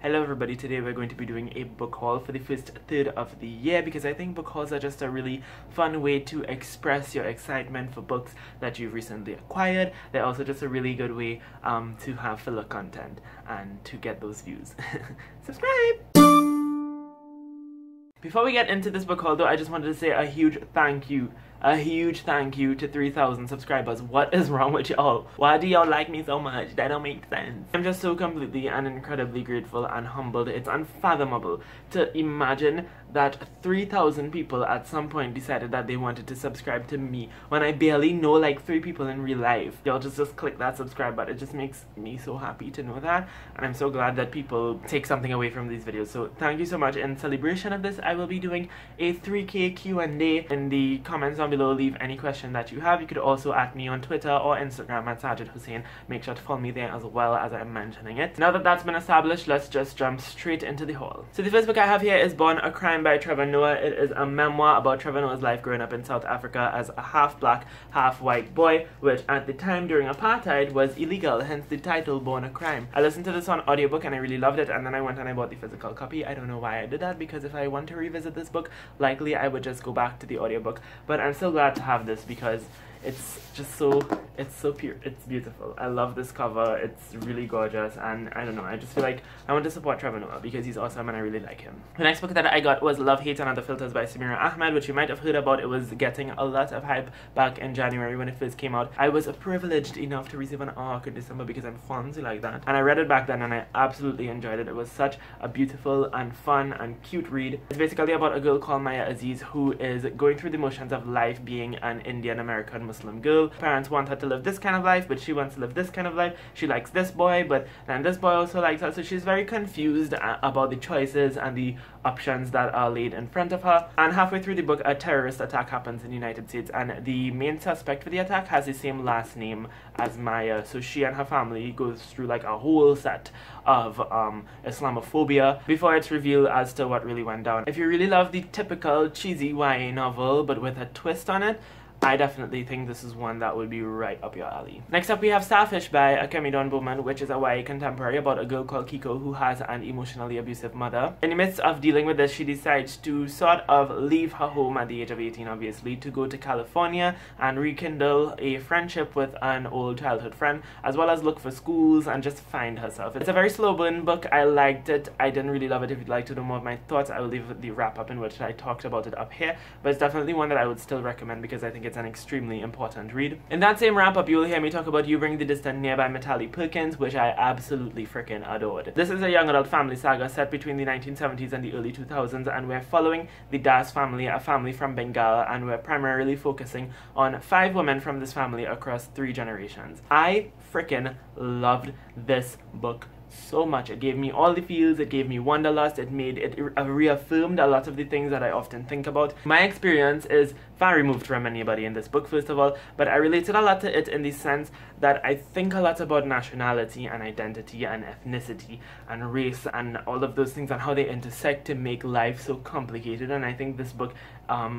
Hello everybody, today we're going to be doing a book haul for the first third of the year because I think book hauls are just a really fun way to express your excitement for books that you've recently acquired. They're also just a really good way to have filler content and to get those views. Subscribe! Before we get into this book haul though, I just wanted to say a huge thank you to 3,000 subscribers. What is wrong with y'all? Why do y'all like me so much? That don't make sense. I'm just so completely and incredibly grateful and humbled. It's unfathomable to imagine that 3,000 people at some point decided that they wanted to subscribe to me when I barely know like 3 people in real life. Y'all just click that subscribe button. It just makes me so happy to know that, and I'm so glad that people take something away from these videos. So thank you so much. In celebration of this, I will be doing a 3K Q&A. In the comments down below, leave any question that you have. You could also at me on Twitter or Instagram at Saajid Hussain. Make sure to follow me there as well as I'm mentioning it. Now that that's been established, let's just jump straight into the haul. So the first book I have here is Born a Crime by Trevor Noah. It is a memoir about Trevor Noah's life growing up in South Africa as a half-black, half-white boy, which at the time during apartheid was illegal, hence the title Born a Crime. I listened to this on audiobook and I really loved it, and then I went and I bought the physical copy. I don't know why I did that, because if I want to revisit this book, likely I would just go back to the audiobook, but I'm so glad to have this because it's just so pure. It's beautiful. I love this cover. It's really gorgeous, and I don't know, I just feel like I want to support Trevor Noah because he's awesome and I really like him. The next book that I got was Love, Hate and Other Filters by Samira Ahmed, which you might have heard about. It was getting a lot of hype back in January when it first came out. I was privileged enough to receive an ARC in December because I'm fancy like that, and I read it back then and I absolutely enjoyed it. It was such a beautiful and fun and cute read. It's basically about a girl called Maya Aziz who is going through the motions of life being an Indian American Muslim girl. Parents want her to live this kind of life, but she wants to live this kind of life. She likes this boy, but then this boy also likes her, so she's very confused about the choices and the options that are laid in front of her. And halfway through the book, a terrorist attack happens in the United States, and the main suspect for the attack has the same last name as Maya, so she and her family goes through like a whole set of Islamophobia before it's revealed as to what really went down. If you really love the typical cheesy YA novel but with a twist on it, I definitely think this is one that would be right up your alley. Next up we have Starfish by Akemi Don Bowman, which is a YA contemporary about a girl called Kiko who has an emotionally abusive mother. In the midst of dealing with this, she decides to sort of leave her home at the age of 18, obviously, to go to California and rekindle a friendship with an old childhood friend, as well as look for schools and just find herself. It's a very slow burn book. I liked it. I didn't really love it. If you'd like to know more of my thoughts, I will leave the wrap up in which I talked about it up here, but it's definitely one that I would still recommend because I think it's an extremely important read. In that same wrap up, you will hear me talk about You Bring the Distant Near by Mitali Perkins, which I absolutely freaking adored. This is a young adult family saga set between the 1970s and the early 2000s, and we're following the Das family, a family from Bengal, and we're primarily focusing on 5 women from this family across 3 generations. I freaking loved this book so much. It gave me all the feels, it gave me wanderlust, it reaffirmed a lot of the things that I often think about. My experience is far removed from anybody in this book, first of all, but I related a lot to it in the sense that I think a lot about nationality and identity and ethnicity and race and all of those things and how they intersect to make life so complicated, and I think this book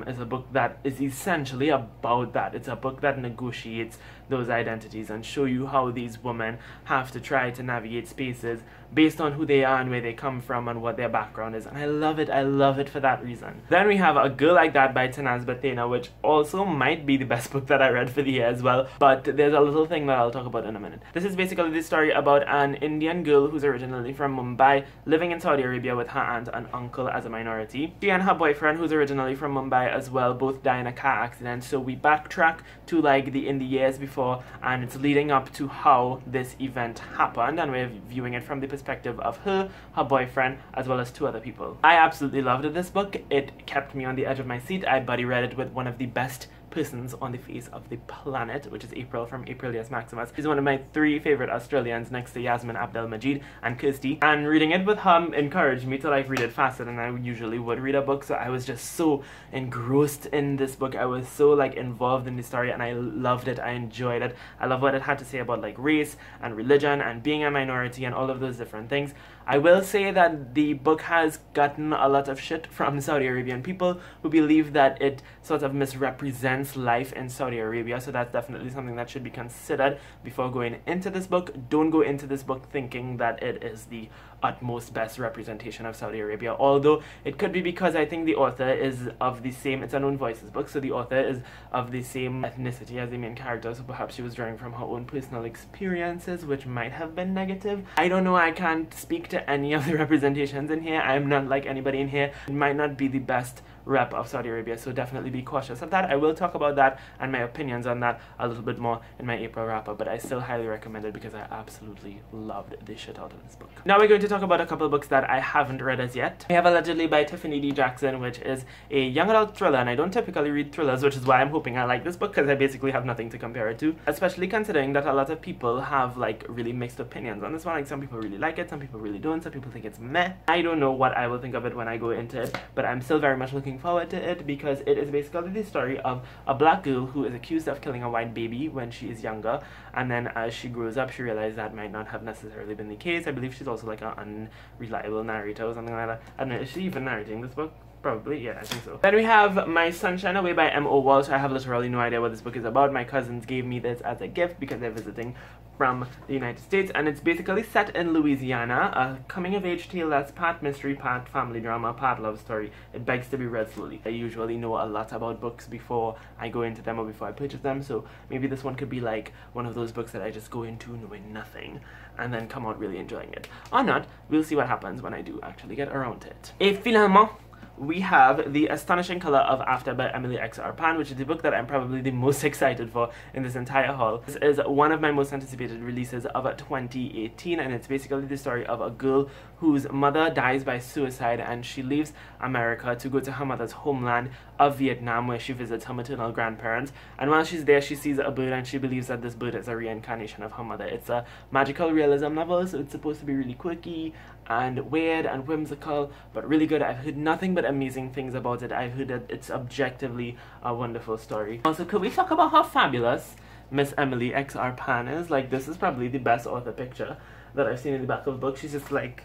is a book that is essentially about that. It's a book that negotiates those identities and show you how these women have to try to navigate spaces based on who they are and where they come from and what their background is, and I love it for that reason. Then we have A Girl Like That by Tanaz Bathena, which also might be the best book that I read for the year as well, but there's a little thing that I'll talk about in a minute. This is basically the story about an Indian girl who's originally from Mumbai, living in Saudi Arabia with her aunt and uncle as a minority. She and her boyfriend, who's originally from Mumbai as well, both die in a car accident, so we backtrack to like in the years before, and it's leading up to how this event happened, and we're viewing it from the perspective of her boyfriend, as well as 2 other people. I absolutely loved this book. It kept me on the edge of my seat. I buddy read it with one of the best persons on the face of the planet, which is April from April Yes Maximus. She's one of my 3 favorite Australians next to Yasmin Abdel Majid and Kirsty, and reading it with her encouraged me to like read it faster than I usually would read a book, so I was just so engrossed in this book. I was so like involved in the story and I loved it. I enjoyed it. I love what it had to say about like race and religion and being a minority and all of those different things. I will say that the book has gotten a lot of shit from Saudi Arabian people who believe that it sort of misrepresents life in Saudi Arabia, so that's definitely something that should be considered before going into this book. Don't go into this book thinking that it is the utmost best representation of Saudi Arabia, although it could be because I think the author is of the same, it's an Unknown Voices book, so the author is of the same ethnicity as the main character, so perhaps she was drawing from her own personal experiences, which might have been negative. I don't know, I can't speak to any of the representations in here. I'm not like anybody in here. It might not be the best rep of Saudi Arabia, so definitely be cautious of that. I will talk about that and my opinions on that a little bit more in my April wrap-up, but I still highly recommend it because I absolutely loved the shit out of this book. Now we're going to talk about a couple of books that I haven't read as yet. We have Allegedly by Tiffany D. Jackson, which is a young adult thriller, and I don't typically read thrillers, which is why I'm hoping I like this book, because I basically have nothing to compare it to, especially considering that a lot of people have like really mixed opinions on this one. Like some people really like it, some people really don't, some people think it's meh. I don't know what I will think of it when I go into it, but I'm still very much looking forward to it because it is basically the story of a black girl who is accused of killing a white baby when she is younger, and then as she grows up she realizes that might not have necessarily been the case. I believe she's also like an unreliable narrator or something like that. I don't know, is she even narrating this book? Probably, yeah, I think so. Then we have My Sunshine Away by M.O. Walsh. I have literally no idea what this book is about. My cousins gave me this as a gift because they're visiting from the United States, and it's basically set in Louisiana, a coming-of-age tale that's part mystery, part family drama, part love story. It begs to be read slowly. I usually know a lot about books before I go into them or before I purchase them, so maybe this one could be like one of those books that I just go into knowing nothing and then come out really enjoying it. Or not, we'll see what happens when I do actually get around to it. Et finalement, we have The Astonishing Color of After by Emily X. Arpan, which is the book that I'm probably the most excited for in this entire haul. This is one of my most anticipated releases of 2018, and it's basically the story of a girl whose mother dies by suicide, and she leaves America to go to her mother's homeland of Vietnam, where she visits her maternal grandparents. And while she's there, she sees a bird, and she believes that this bird is a reincarnation of her mother. It's a magical realism novel, so it's supposed to be really quirky and weird and whimsical, but really good. I've heard nothing but amazing things about it. I've heard that it's objectively a wonderful story. Also, could we talk about how fabulous Miss Emily X. Arpan is? Like, this is probably the best author picture that I've seen in the back of the book. She's just like,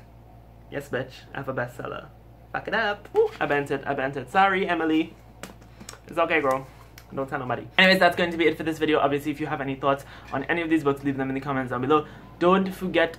yes bitch, I have a bestseller. Back it up. Woo, I bent it. Sorry, Emily. It's okay, girl. Don't tell nobody. Anyways, that's going to be it for this video. Obviously, if you have any thoughts on any of these books, leave them in the comments down below. Don't forget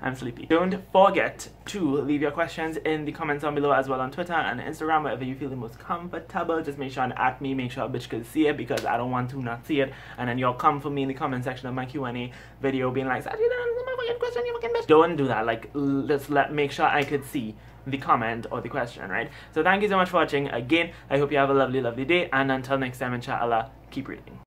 I'm sleepy. Don't forget to leave your questions in the comments down below, as well on Twitter and Instagram, wherever you feel the most comfortable. Just make sure and at me, make sure a bitch can see it, because I don't want to not see it. And then you'll come for me in the comment section of my Q&A video being like, Saajid, my fucking question, you fucking bitch. Don't do that. Like, let's make sure I could see the comment or the question, right? So thank you so much for watching. Again, I hope you have a lovely, lovely day, and until next time, inshallah, keep reading.